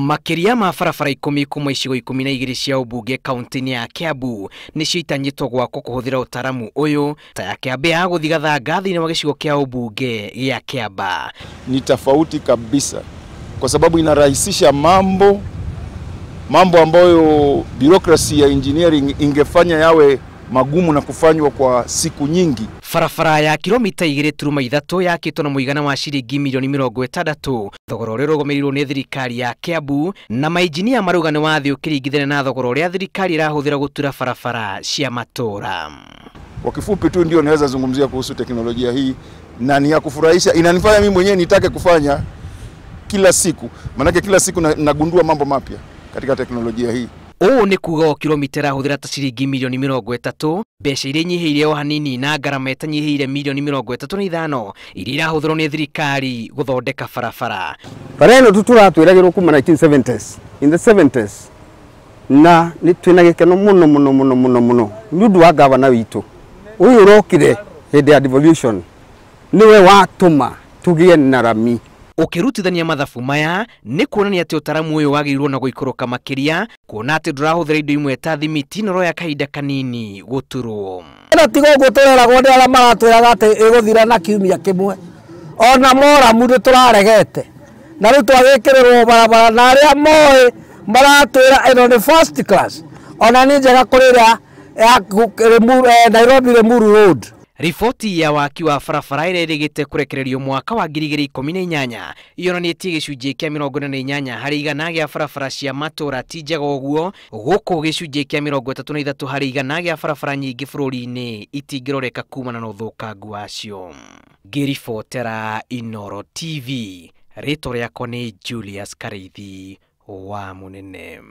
Makiria ma barabara 10 kuma icigo 12 cia ubunge kaunti-ini ya Kiambu nicio itanyitwo gwako kuhuthira utaramu uyu ta ya Kiambu ya guthigatha ngathi-ini wa gicigo kia ubunge ya Kiamba. Ni tofauti kabisa kwa sababu inarahisisha mambo ambayo bureaucracy ya engineering ingefanya yawe magumu na kufanywa kwa siku nyingi. Barabara ya kilomita 2.3 yakitwo na muigana wa ciringi milioni 60. Thogora uria urugomerirwo ni thirikari ya Kiambu na mainjinia marugane wa thi ukiringithania na thogora uria thirikari irahuthira gutura barabara cia matura. Kwa kifupi tu ndio naweza zungumzia kuhusu teknolojia hii, na ni ya kufurahisha. Inanifanya mimi mwenyewe nitake kufanya kila siku, manake kila siku nagundua mambo mapya katika teknolojia hii. Ni kuga kilomita irahuthira ta ciringi milioni 30, mbeca iria nyihiire o hanini na ngarama itanyihiire milioni 35 iria irahuthirwo ni thirikari guthondeka barabara. Bara ino turatwiragirwo kuma 1970s, in the 70s, na ni twina gikeno muno nundu wa gavana witu uyu urokire hinde ya devolution niwe watuma tugie na rami. Ukirutithania mathabu maya ni kuonania ati utaramu uyu wagirirwo na guikoroka makiria, kuona ati ndurahuthira indo imwe ta thimiti no ya kahinda kanini guturwo. Ino tigo guturera gwone ala maratwiraga ati iguthira na kiumia kimwe, ona mora mundu turaregete na riu twagikirwo barabara na aria moe maratwira ino ni first class, ona ni njega kurira ya Nairobi Limuru Road. Ripoti ya waki wa barabara irerigite kurekererio mwaka wa 2018 ionanietie gicunjĩ kia 48 harĩ igana gia barabara cia matura ti njega ũguo, guku gicunjĩ kia 33 harĩ igana gia barabara nyingĩ bũrũri-inĩ itingĩroreka kumana na ũthũkangu wacio. Ngĩribotera Inooro TV, rĩtwa rĩakwa nĩ Julius Kareithi wa Munene.